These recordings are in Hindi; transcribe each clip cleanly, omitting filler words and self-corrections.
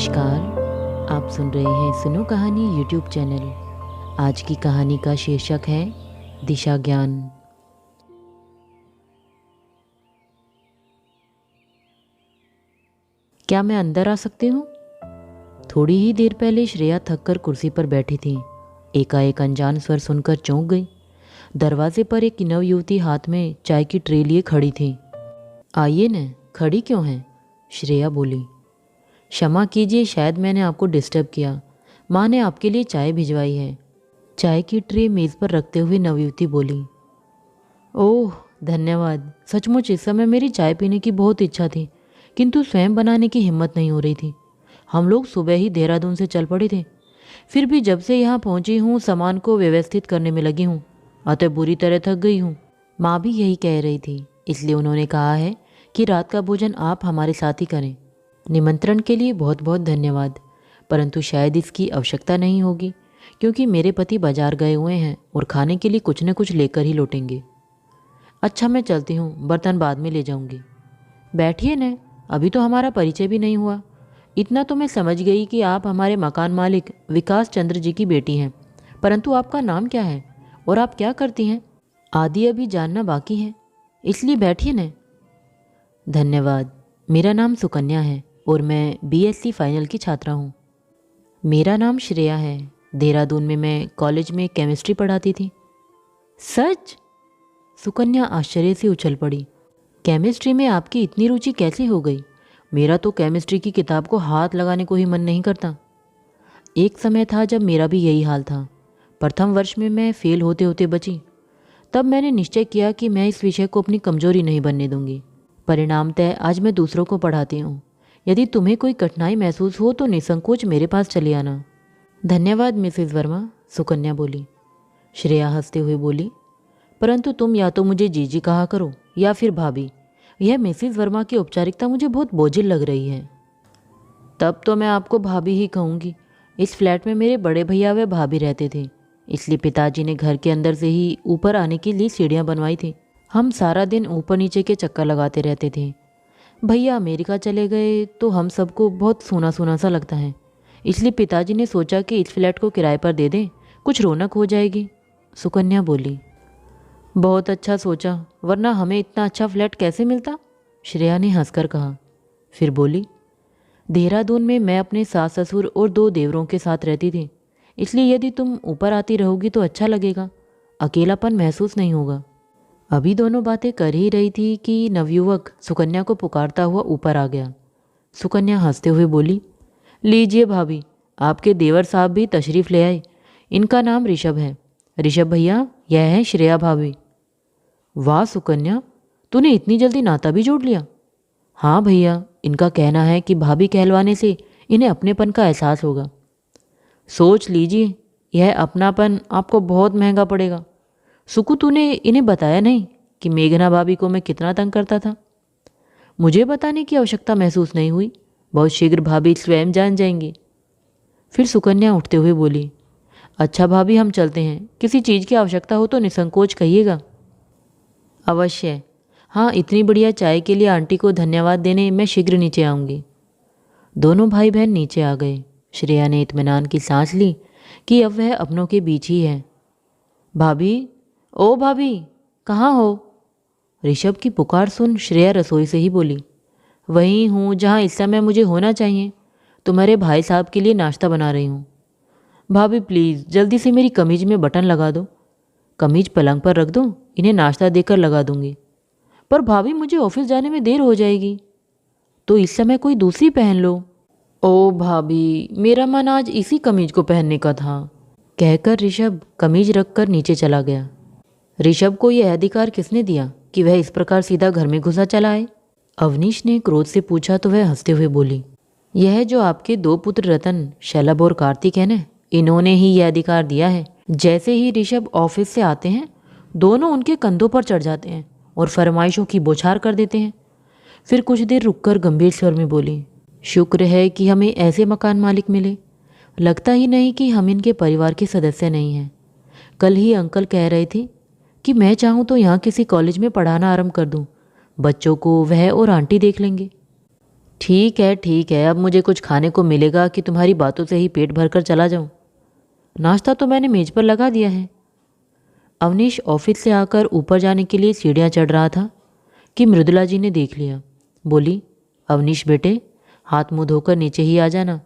नमस्कार, आप सुन रहे हैं सुनो कहानी यूट्यूब चैनल। आज की कहानी का शीर्षक है दिशा ज्ञान। क्या मैं अंदर आ सकती हूँ? थोड़ी ही देर पहले श्रेया थककर कुर्सी पर बैठी थी। एकाएक अनजान स्वर सुनकर चौंक गई। दरवाजे पर एक नव युवती हाथ में चाय की ट्रे लिए खड़ी थी। आइए न, खड़ी क्यों हैं? श्रेया बोली। क्षमा कीजिए, शायद मैंने आपको डिस्टर्ब किया। माँ ने आपके लिए चाय भिजवाई है। चाय की ट्रे मेज़ पर रखते हुए नवयुवती बोली। ओह धन्यवाद। सचमुच इस समय मेरी चाय पीने की बहुत इच्छा थी, किंतु स्वयं बनाने की हिम्मत नहीं हो रही थी। हम लोग सुबह ही देहरादून से चल पड़े थे। फिर भी जब से यहाँ पहुँची हूँ सामान को व्यवस्थित करने में लगी हूँ, अतः बुरी तरह थक गई हूँ। माँ भी यही कह रही थी, इसलिए उन्होंने कहा है कि रात का भोजन आप हमारे साथ ही करें। निमंत्रण के लिए बहुत बहुत धन्यवाद, परंतु शायद इसकी आवश्यकता नहीं होगी, क्योंकि मेरे पति बाजार गए हुए हैं और खाने के लिए कुछ न कुछ लेकर ही लौटेंगे। अच्छा मैं चलती हूँ, बर्तन बाद में ले जाऊंगी। बैठिए न, अभी तो हमारा परिचय भी नहीं हुआ। इतना तो मैं समझ गई कि आप हमारे मकान मालिक विकास चंद्र जी की बेटी हैं, परंतु आपका नाम क्या है और आप क्या करती हैं, आदि अभी जानना बाकी है, इसलिए बैठिए न। धन्यवाद। मेरा नाम सुकन्या है और मैं बीएससी फाइनल की छात्रा हूँ। मेरा नाम श्रेया है। देहरादून में मैं कॉलेज में केमिस्ट्री पढ़ाती थी। सच? सुकन्या आश्चर्य से उछल पड़ी। केमिस्ट्री में आपकी इतनी रुचि कैसे हो गई? मेरा तो केमिस्ट्री की किताब को हाथ लगाने को ही मन नहीं करता। एक समय था जब मेरा भी यही हाल था। प्रथम वर्ष में मैं फेल होते होते बची। तब मैंने निश्चय किया कि मैं इस विषय को अपनी कमजोरी नहीं बनने दूंगी। परिणामतः आज मैं दूसरों को पढ़ाती हूँ। यदि तुम्हें कोई कठिनाई महसूस हो तो निसंकोच मेरे पास चले आना। धन्यवाद मिसेस वर्मा, सुकन्या बोली। श्रेया हंसते हुए बोली, परंतु तुम या तो मुझे जीजी कहा करो या फिर भाभी। यह मिसेस वर्मा की औपचारिकता मुझे बहुत बोझिल लग रही है। तब तो मैं आपको भाभी ही कहूँगी। इस फ्लैट में मेरे बड़े भैया व भाभी रहते थे, इसलिए पिताजी ने घर के अंदर से ही ऊपर आने के लिए सीढ़ियाँ बनवाई थी। हम सारा दिन ऊपर नीचे के चक्कर लगाते रहते थे। भैया अमेरिका चले गए तो हम सबको बहुत सूना सूना सा लगता है, इसलिए पिताजी ने सोचा कि इस फ्लैट को किराए पर दे दें, कुछ रौनक हो जाएगी। सुकन्या बोली। बहुत अच्छा सोचा, वरना हमें इतना अच्छा फ्लैट कैसे मिलता? श्रेया ने हंसकर कहा। फिर बोली, देहरादून में मैं अपने सास ससुर और 2 देवरों के साथ रहती थी, इसलिए यदि तुम ऊपर आती रहोगी तो अच्छा लगेगा, अकेलापन महसूस नहीं होगा। अभी दोनों बातें कर ही रही थी कि नवयुवक सुकन्या को पुकारता हुआ ऊपर आ गया। सुकन्या हंसते हुए बोली, लीजिए भाभी, आपके देवर साहब भी तशरीफ़ ले आए। इनका नाम ऋषभ है। ऋषभ भैया, यह है श्रेया भाभी। वाह सुकन्या, तूने इतनी जल्दी नाता भी जोड़ लिया। हाँ भैया, इनका कहना है कि भाभी कहलवाने से इन्हें अपनेपन का एहसास होगा। सोच लीजिए, यह अपनापन आपको बहुत महंगा पड़ेगा। सुकु, तूने इन्हें बताया नहीं कि मेघना भाभी को मैं कितना तंग करता था? मुझे बताने की आवश्यकता महसूस नहीं हुई, बहुत शीघ्र भाभी स्वयं जान जाएंगी। फिर सुकन्या उठते हुए बोली, अच्छा भाभी, हम चलते हैं। किसी चीज़ की आवश्यकता हो तो निसंकोच कहिएगा। अवश्य। हाँ, इतनी बढ़िया चाय के लिए आंटी को धन्यवाद देने मैं शीघ्र नीचे आऊँगी। दोनों भाई बहन नीचे आ गए। श्रेया ने इत्मीनान की सांस ली कि अब वह अपनों के बीच ही है। भाभी, ओ भाभी, कहाँ हो? ऋषभ की पुकार सुन श्रेया रसोई से ही बोली, वहीं हूँ जहाँ इस समय मुझे होना चाहिए। तुम्हारे भाई साहब के लिए नाश्ता बना रही हूँ। भाभी प्लीज़ जल्दी से मेरी कमीज में बटन लगा दो। कमीज पलंग पर रख दो, इन्हें नाश्ता देकर लगा दूंगी। पर भाभी, मुझे ऑफिस जाने में देर हो जाएगी। तो इस समय कोई दूसरी पहन लो। ओ भाभी, मेरा मन आज इसी कमीज को पहनने का था, कहकर ऋषभ कमीज रखकर नीचे चला गया। ऋषभ को यह अधिकार किसने दिया कि वह इस प्रकार सीधा घर में घुसा चला आए? अवनीश ने क्रोध से पूछा तो वह हंसते हुए बोली, यह जो आपके 2 पुत्र रतन, शलभ और कार्तिक है न, इन्होंने ही यह अधिकार दिया है। जैसे ही ऋषभ ऑफिस से आते हैं, दोनों उनके कंधों पर चढ़ जाते हैं और फरमाइशों की बौछार कर देते हैं। फिर कुछ देर रुककर गंभीर स्वर में बोली, शुक्र है कि हमें ऐसे मकान मालिक मिले। लगता ही नहीं कि हम इनके परिवार के सदस्य नहीं हैं। कल ही अंकल कह रहे थे कि मैं चाहूँ तो यहाँ किसी कॉलेज में पढ़ाना आरंभ कर दूँ। बच्चों को वह और आंटी देख लेंगे। ठीक है, अब मुझे कुछ खाने को मिलेगा कि तुम्हारी बातों से ही पेट भरकर चला जाऊं? नाश्ता तो मैंने मेज पर लगा दिया है। अवनीश ऑफिस से आकर ऊपर जाने के लिए सीढ़ियां चढ़ रहा था कि मृदुला जी ने देख लिया। बोली, अवनीश बेटे, हाथ मुंह धोकर नीचे ही आ जाना।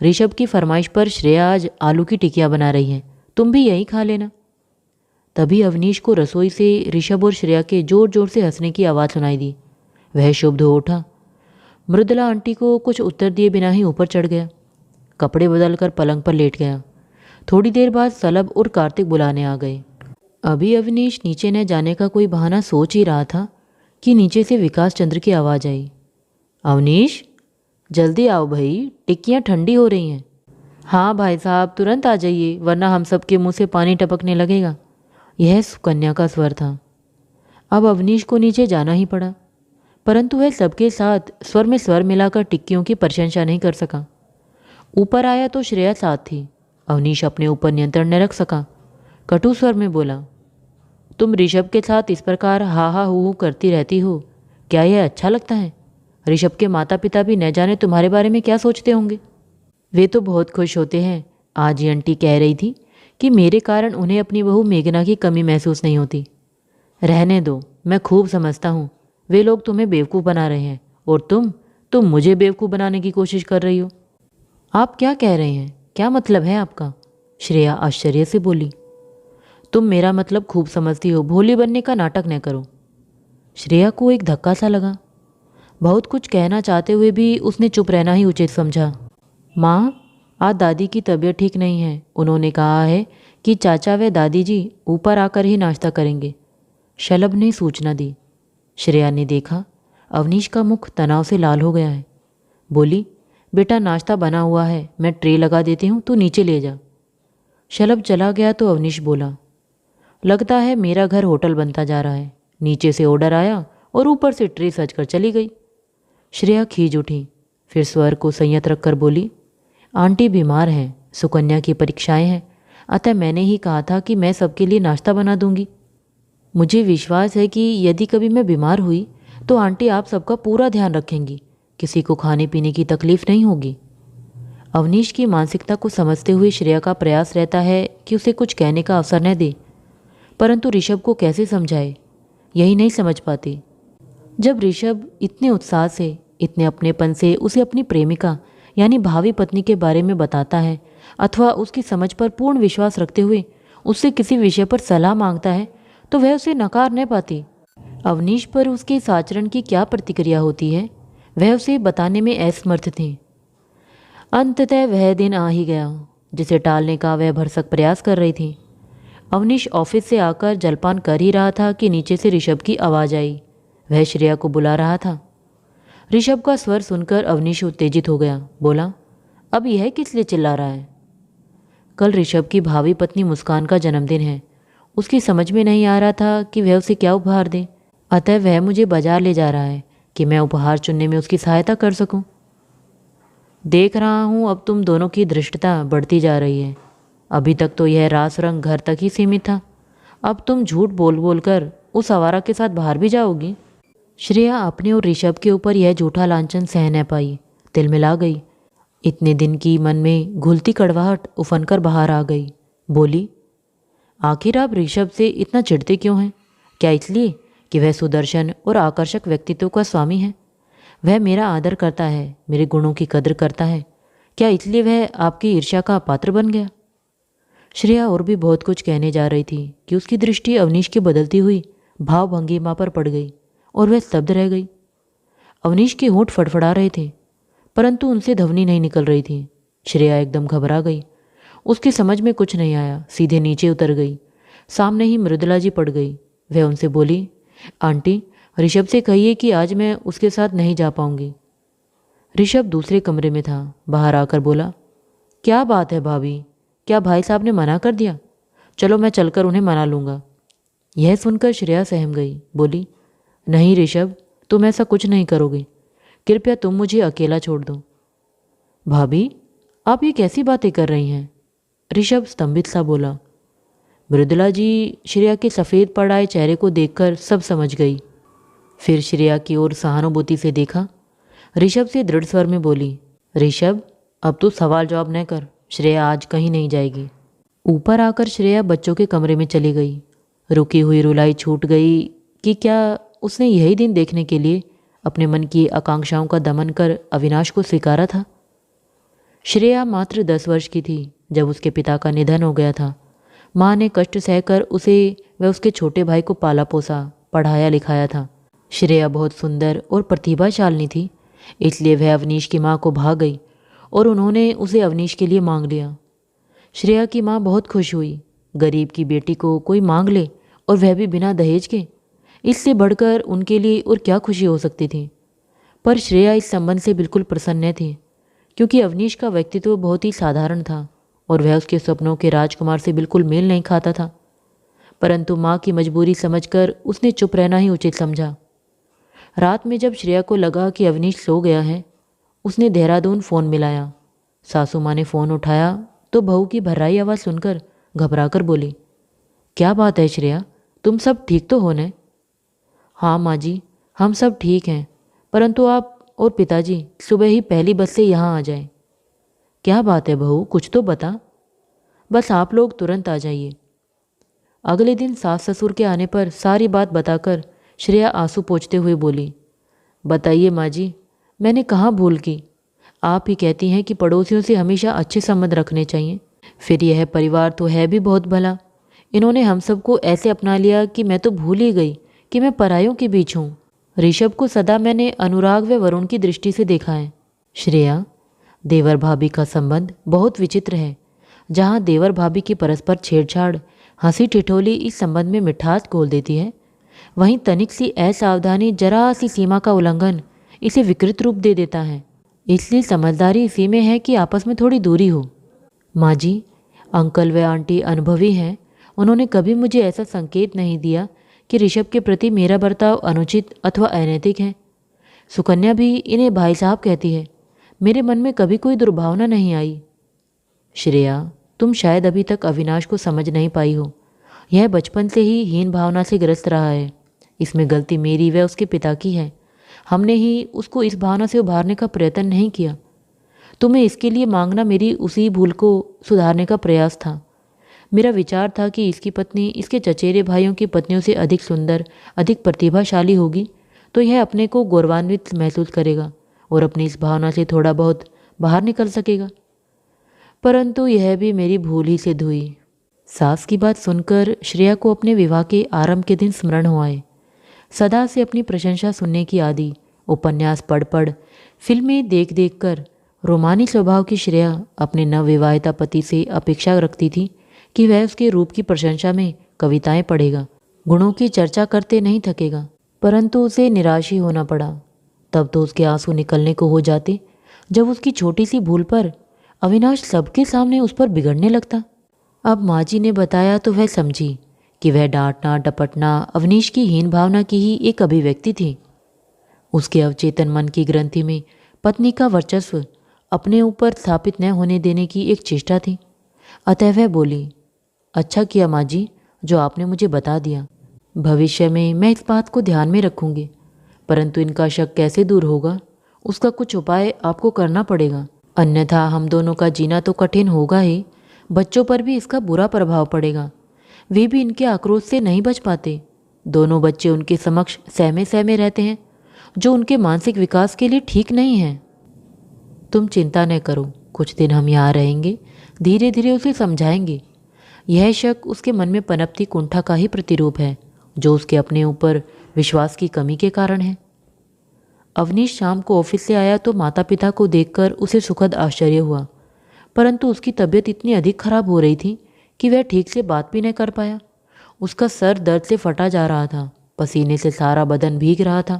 ऋषभ की फरमाइश पर श्रेया आज आलू की टिकिया बना रही है, तुम भी यही खा लेना। तभी अवनीश को रसोई से ऋषभ और श्रेया के जोर जोर से हंसने की आवाज़ सुनाई दी। वह शुभ हो उठा। मृदुला आंटी को कुछ उत्तर दिए बिना ही ऊपर चढ़ गया। कपड़े बदलकर पलंग पर लेट गया। थोड़ी देर बाद सलभ और कार्तिक बुलाने आ गए। अभी अवनीश नीचे न जाने का कोई बहाना सोच ही रहा था कि नीचे से विकास चंद्र की आवाज़ आई। अवनीश, जल्दी आओ भाई, टिक्कियाँ ठंडी हो रही हैं। हाँ भाई साहब, तुरंत आ जाइए, वरना हम सब के मुंह से पानी टपकने लगेगा। यह सुकन्या का स्वर था। अब अवनीश को नीचे जाना ही पड़ा, परंतु वह सबके साथ स्वर में स्वर मिलाकर टिक्कियों की प्रशंसा नहीं कर सका। ऊपर आया तो श्रेया साथ थी। अवनीश अपने ऊपर नियंत्रण न रख सका। कटु स्वर में बोला, तुम ऋषभ के साथ इस प्रकार हा हा हू हू करती रहती हो, क्या यह अच्छा लगता है? ऋषभ के माता पिता भी न जाने तुम्हारे बारे में क्या सोचते होंगे। वे तो बहुत खुश होते हैं। आज ही आंटी कह रही थी कि मेरे कारण उन्हें अपनी बहू मेघना की कमी महसूस नहीं होती। रहने दो, मैं खूब समझता हूँ। वे लोग तुम्हें बेवकूफ़ बना रहे हैं और तुम मुझे बेवकूफ़ बनाने की कोशिश कर रही हो। आप क्या कह रहे हैं? क्या मतलब है आपका? श्रेया आश्चर्य से बोली। तुम मेरा मतलब खूब समझती हो, भोली बनने का नाटक न करो। श्रेया को एक धक्का सा लगा। बहुत कुछ कहना चाहते हुए भी उसने चुप रहना ही उचित समझा। माँ, आज दादी की तबीयत ठीक नहीं है। उन्होंने कहा है कि चाचा व दादी जी ऊपर आकर ही नाश्ता करेंगे। शलभ ने सूचना दी। श्रेया ने देखा अवनीश का मुख तनाव से लाल हो गया है। बोली, बेटा नाश्ता बना हुआ है, मैं ट्रे लगा देती हूँ, तू नीचे ले जा। शलभ चला गया तो अवनीश बोला, लगता है मेरा घर होटल बनता जा रहा है। नीचे से ऑर्डर आया और ऊपर से ट्रे सज कर चली गई। श्रेया खींच उठी, फिर स्वर को संयत रखकर बोली, आंटी बीमार हैं, सुकन्या की परीक्षाएं हैं, अतः मैंने ही कहा था कि मैं सबके लिए नाश्ता बना दूंगी। मुझे विश्वास है कि यदि कभी मैं बीमार हुई तो आंटी आप सबका पूरा ध्यान रखेंगी, किसी को खाने पीने की तकलीफ नहीं होगी। अवनीश की मानसिकता को समझते हुए श्रेया का प्रयास रहता है कि उसे कुछ कहने का अवसर न दे, परंतु ऋषभ को कैसे समझाए यही नहीं समझ पाती। जब ऋषभ इतने उत्साह से, इतने अपनेपन से उसे अपनी प्रेमिका यानी भावी पत्नी के बारे में बताता है अथवा उसकी समझ पर पूर्ण विश्वास रखते हुए उससे किसी विषय पर सलाह मांगता है तो वह उसे नकार न पाती। अवनीश पर उसके इस आचरण की क्या प्रतिक्रिया होती है वह उसे बताने में असमर्थ थी। अंततः वह दिन आ ही गया जिसे टालने का वह भरसक प्रयास कर रही थी। अवनीश ऑफिस से आकर जलपान कर ही रहा था कि नीचे से ऋषभ की आवाज़ आई। वह श्रेया को बुला रहा था। ऋषभ का स्वर सुनकर अवनीश उत्तेजित हो गया। बोला, अब यह किस लिए चिल्ला रहा है? कल ऋषभ की भावी पत्नी मुस्कान का जन्मदिन है। उसकी समझ में नहीं आ रहा था कि वह उसे क्या उपहार दे, अतः वह मुझे बाजार ले जा रहा है कि मैं उपहार चुनने में उसकी सहायता कर सकूं। देख रहा हूं अब तुम दोनों की धृष्टता बढ़ती जा रही है। अभी तक तो यह रास रंग घर तक ही सीमित था, अब तुम झूठ बोल बोल कर उस आवारा के साथ बाहर भी जाओगी। श्रेया अपने और ऋषभ के ऊपर यह झूठा लांछन सह न पाई, तिलमिला गई। इतने दिन की मन में घुलती कड़वाहट उफन कर बाहर आ गई। बोली, आखिर आप ऋषभ से इतना चिढ़ते क्यों हैं? क्या इसलिए कि वह सुदर्शन और आकर्षक व्यक्तित्व का स्वामी है? वह मेरा आदर करता है, मेरे गुणों की कद्र करता है, क्या इसलिए वह आपकी ईर्ष्या का पात्र बन गया? श्रेया और भी बहुत कुछ कहने जा रही थी कि उसकी दृष्टि अवनीश की बदलती हुई भाव भंगिमा पर पड़ गई और वह स्तब्ध रह गई। अवनीश के होंठ फड़फड़ा रहे थे परंतु उनसे ध्वनि नहीं निकल रही थी। श्रेया एकदम घबरा गई। उसकी समझ में कुछ नहीं आया, सीधे नीचे उतर गई। सामने ही मृदुला जी पड़ गई। वह उनसे बोली, आंटी, ऋषभ से कहिए कि आज मैं उसके साथ नहीं जा पाऊंगी। ऋषभ दूसरे कमरे में था। बाहर आकर बोला, क्या बात है भाभी, क्या भाई साहब ने मना कर दिया? चलो मैं चलकर उन्हें मना लूँगा। यह सुनकर श्रेया सहम गई। बोली, नहीं ऋषभ, तुम ऐसा कुछ नहीं करोगे, कृपया तुम मुझे अकेला छोड़ दो। भाभी, आप ये कैसी बातें कर रही हैं? ऋषभ स्तंभित सा बोला। मृदुला जी श्रेया के सफ़ेद पड़ आए चेहरे को देखकर सब समझ गई। फिर श्रेया की ओर सहानुभूति से देखा ऋषभ से दृढ़ स्वर में बोली। ऋषभ, अब तू सवाल जवाब न कर, श्रेया आज कहीं नहीं जाएगी। ऊपर आकर श्रेया बच्चों के कमरे में चली गई। रुकी हुई रुलाई छूट गई कि क्या उसने यही दिन देखने के लिए अपने मन की आकांक्षाओं का दमन कर अविनाश को स्वीकारा था। श्रेया मात्र 10 वर्ष की थी जब उसके पिता का निधन हो गया था। माँ ने कष्ट सहकर उसे व उसके छोटे भाई को पाला पोसा, पढ़ाया लिखाया था। श्रेया बहुत सुंदर और प्रतिभाशालिनी थी, इसलिए वह अवनीश की माँ को भाग गई और उन्होंने उसे अवनीश के लिए मांग लिया। श्रेया की माँ बहुत खुश हुई। गरीब की बेटी को कोई मांग ले और वह भी बिना दहेज के, इससे बढ़कर उनके लिए और क्या खुशी हो सकती थी। पर श्रेया इस संबंध से बिल्कुल प्रसन्न न थी, क्योंकि अवनीश का व्यक्तित्व बहुत ही साधारण था और वह उसके सपनों के राजकुमार से बिल्कुल मेल नहीं खाता था। परंतु माँ की मजबूरी समझकर उसने चुप रहना ही उचित समझा। रात में जब श्रेया को लगा कि अवनीश सो गया है, उसने देहरादून फ़ोन मिलाया। सासू माँ ने फ़ोन उठाया तो बहू की भर्राई आवाज़ सुनकर घबराकर बोली, क्या बात है श्रेया, तुम सब ठीक तो हो न? हाँ माँ जी, हम सब ठीक हैं, परंतु आप और पिताजी सुबह ही पहली बस से यहाँ आ जाएं। क्या बात है बहू, कुछ तो बता। बस आप लोग तुरंत आ जाइए। अगले दिन सास ससुर के आने पर सारी बात बताकर श्रेया आंसू पोंछते हुए बोली, बताइए माँ जी, मैंने कहाँ भूल की। आप ही कहती हैं कि पड़ोसियों से हमेशा अच्छे संबंध रखने चाहिए। फिर यह परिवार तो है भी बहुत भला। इन्होंने हम सबको ऐसे अपना लिया कि मैं तो भूल ही गई कि मैं परायों के बीच हूँ। ऋषभ को सदा मैंने अनुराग व वरुण की दृष्टि से देखा है। श्रेया, देवर भाभी का संबंध बहुत विचित्र है। जहाँ देवर भाभी की परस्पर छेड़छाड़, हंसी ठिठोली इस संबंध में मिठास घोल देती है, वहीं तनिक सी असावधानी, जरा सी सीमा का उल्लंघन इसे विकृत रूप दे देता है। इसलिए समझदारी इसी में है कि आपस में थोड़ी दूरी हो। माँ जी, अंकल व आंटी अनुभवी हैं। उन्होंने कभी मुझे ऐसा संकेत नहीं दिया कि ऋषभ के प्रति मेरा बर्ताव अनुचित अथवा अनैतिक है। सुकन्या भी इन्हें भाई साहब कहती है। मेरे मन में कभी कोई दुर्भावना नहीं आई। श्रेया, तुम शायद अभी तक अविनाश को समझ नहीं पाई हो। यह बचपन से ही हीन भावना से ग्रस्त रहा है। इसमें गलती मेरी व उसके पिता की है। हमने ही उसको इस भावना से उभारने का प्रयत्न नहीं किया। तुम्हें इसके लिए मांगना मेरी उसी भूल को सुधारने का प्रयास था। मेरा विचार था कि इसकी पत्नी इसके चचेरे भाइयों की पत्नियों से अधिक सुंदर, अधिक प्रतिभाशाली होगी तो यह अपने को गौरवान्वित महसूस करेगा और अपनी इस भावना से थोड़ा बहुत बाहर निकल सकेगा। परंतु यह भी मेरी भूल ही सिद्ध हुई। सास की बात सुनकर श्रेया को अपने विवाह के आरंभ के दिन स्मरण हो आए। सदा से अपनी प्रशंसा सुनने की आदि, उपन्यास पढ़ पढ़, फिल्में देख देख कर रोमानी स्वभाव की श्रेया अपने नवविवाहिता पति से अपेक्षा रखती थी कि वह उसके रूप की प्रशंसा में कविताएं पढ़ेगा, गुणों की चर्चा करते नहीं थकेगा। परंतु उसे निराश ही होना पड़ा। तब तो उसके आंसू निकलने को हो जाते जब उसकी छोटी सी भूल पर अविनाश सबके सामने उस पर बिगड़ने लगता। अब माँ जी ने बताया तो वह समझी कि वह डांटना डपटना अवनीश की हीन भावना की ही एक अभिव्यक्ति थी। उसके अवचेतन मन की ग्रंथि में पत्नी का वर्चस्व अपने ऊपर स्थापित न होने देने की एक चेष्टा थी। अतः वह बोली, अच्छा किया माँ जी जो आपने मुझे बता दिया। भविष्य में मैं इस बात को ध्यान में रखूँगी। परंतु इनका शक कैसे दूर होगा, उसका कुछ उपाय आपको करना पड़ेगा, अन्यथा हम दोनों का जीना तो कठिन होगा ही, बच्चों पर भी इसका बुरा प्रभाव पड़ेगा। वे भी इनके आक्रोश से नहीं बच पाते। दोनों बच्चे उनके समक्ष सहमे सहमे रहते हैं, जो उनके मानसिक विकास के लिए ठीक नहीं है। तुम चिंता न करो, कुछ दिन हम यहाँ रहेंगे, धीरे धीरे उसे समझाएंगे। यह शक उसके मन में पनपती कुंठा का ही प्रतिरूप है, जो उसके अपने ऊपर विश्वास की कमी के कारण है। अवनीश शाम को ऑफिस से आया तो माता पिता को देखकर उसे सुखद आश्चर्य हुआ, परंतु उसकी तबीयत इतनी अधिक खराब हो रही थी कि वह ठीक से बात भी न कर पाया। उसका सर दर्द से फटा जा रहा था, पसीने से सारा बदन भीग रहा था।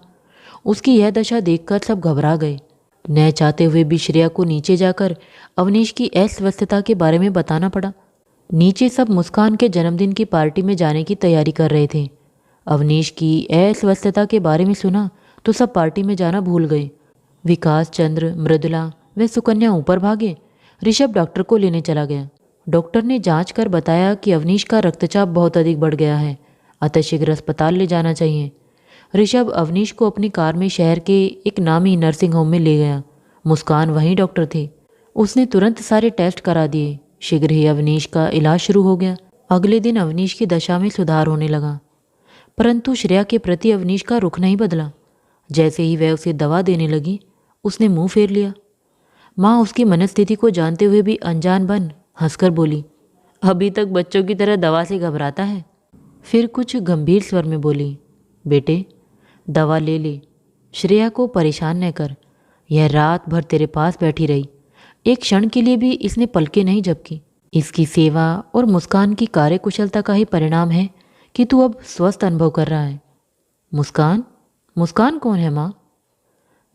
उसकी यह दशा देखकर सब घबरा गए। न चाहते हुए भी श्रेया को नीचे जाकर अवनीश की अस्वस्थता के बारे में बताना पड़ा। नीचे सब मुस्कान के जन्मदिन की पार्टी में जाने की तैयारी कर रहे थे। अवनीश की अस्वस्थता के बारे में सुना तो सब पार्टी में जाना भूल गए। विकास चंद्र, मृदुला व सुकन्या ऊपर भागे। ऋषभ डॉक्टर को लेने चला गया। डॉक्टर ने जांच कर बताया कि अवनीश का रक्तचाप बहुत अधिक बढ़ गया है, अतः शीघ्र अस्पताल ले जाना चाहिए। ऋषभ अवनीश को अपनी कार में शहर के एक नामी नर्सिंग होम में ले गया। मुस्कान वहीं डॉक्टर थे। उसने तुरंत सारे टेस्ट करा दिए। शीघ्र ही अवनीश का इलाज शुरू हो गया। अगले दिन अवनीश की दशा में सुधार होने लगा, परंतु श्रेया के प्रति अवनीश का रुख नहीं बदला। जैसे ही वह उसे दवा देने लगी, उसने मुंह फेर लिया। माँ उसकी मनस्थिति को जानते हुए भी अनजान बन हंसकर बोली, अभी तक बच्चों की तरह दवा से घबराता है। फिर कुछ गंभीर स्वर में बोली, बेटे दवा ले ले, श्रेया को परेशान न कर। यह रात भर तेरे पास बैठी रही, एक क्षण के लिए भी इसने पलके नहीं झपकी। इसकी सेवा और मुस्कान की कार्यकुशलता का ही परिणाम है कि तू अब स्वस्थ अनुभव कर रहा है। मुस्कान? मुस्कान कौन है माँ?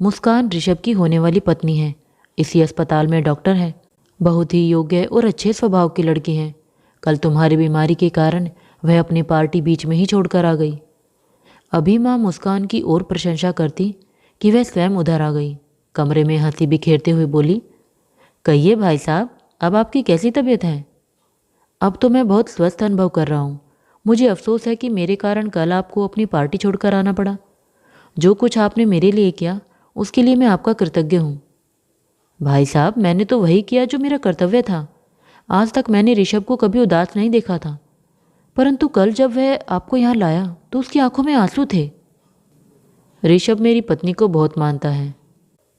मुस्कान ऋषभ की होने वाली पत्नी है। इसी अस्पताल में डॉक्टर है। बहुत ही योग्य और अच्छे स्वभाव की लड़की है। कल तुम्हारी बीमारी के कारण वह अपनी पार्टी बीच में ही छोड़कर आ गई। अभी माँ मुस्कान की और प्रशंसा करती कि वह स्वयं उधर आ गई। कमरे में हंसी बिखेरते हुए बोली, कहिए भाई साहब, अब आपकी कैसी तबीयत है? अब तो मैं बहुत स्वस्थ अनुभव कर रहा हूँ। मुझे अफसोस है कि मेरे कारण कल आपको अपनी पार्टी छोड़कर आना पड़ा। जो कुछ आपने मेरे लिए किया उसके लिए मैं आपका कृतज्ञ हूँ। भाई साहब, मैंने तो वही किया जो मेरा कर्तव्य था। आज तक मैंने ऋषभ को कभी उदास नहीं देखा था, परंतु कल जब वह आपको यहाँ लाया तो उसकी आंखों में आंसू थे। ऋषभ मेरी पत्नी को बहुत मानता है।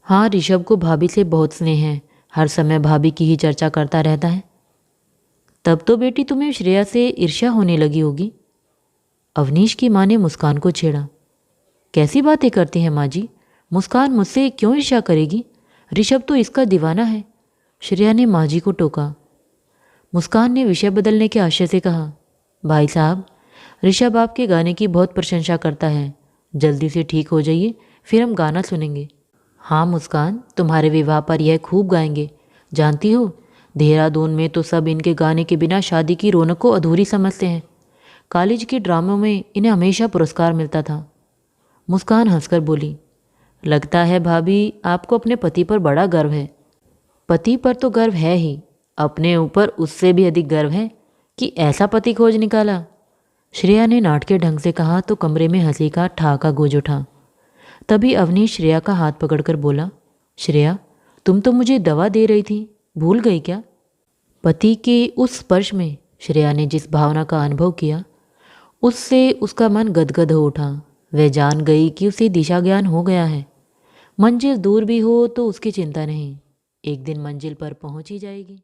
हाँ, ऋषभ को भाभी से बहुत स्नेह है। हर समय भाभी की ही चर्चा करता रहता है। तब तो बेटी तुम्हें श्रेया से ईर्ष्या होने लगी होगी। अवनीश की माँ ने मुस्कान को छेड़ा। कैसी बातें करती हैं माँ जी? मुस्कान मुझसे क्यों ईर्ष्या करेगी? ऋषभ तो इसका दीवाना है। श्रेया ने माँ जी को टोका। मुस्कान ने विषय बदलने के आशय से कहा, भाई साहब, ऋषभ आपके गाने की बहुत प्रशंसा करता है। जल्दी से ठीक हो जाइए, फिर हम गाना सुनेंगे। हाँ मुस्कान, तुम्हारे विवाह पर यह खूब गाएंगे। जानती हो, देहरादून में तो सब इनके गाने के बिना शादी की रौनक को अधूरी समझते हैं। कॉलेज के ड्रामों में इन्हें हमेशा पुरस्कार मिलता था। मुस्कान हंसकर बोली, लगता है भाभी आपको अपने पति पर बड़ा गर्व है। पति पर तो गर्व है ही, अपने ऊपर उससे भी अधिक गर्व है कि ऐसा पति खोज निकाला। श्रेया ने नाटकीय ढंग से कहा तो कमरे में हंसी का ठहाका गूंज उठा। तभी अवनीश श्रेया का हाथ पकड़कर बोला, श्रेया, तुम तो मुझे दवा दे रही थी, भूल गई क्या? पति के उस स्पर्श में श्रेया ने जिस भावना का अनुभव किया, उससे उसका मन गदगद हो उठा। वह जान गई कि उसे दिशा ज्ञान हो गया है। मंजिल दूर भी हो तो उसकी चिंता नहीं, एक दिन मंजिल पर पहुंच ही जाएगी।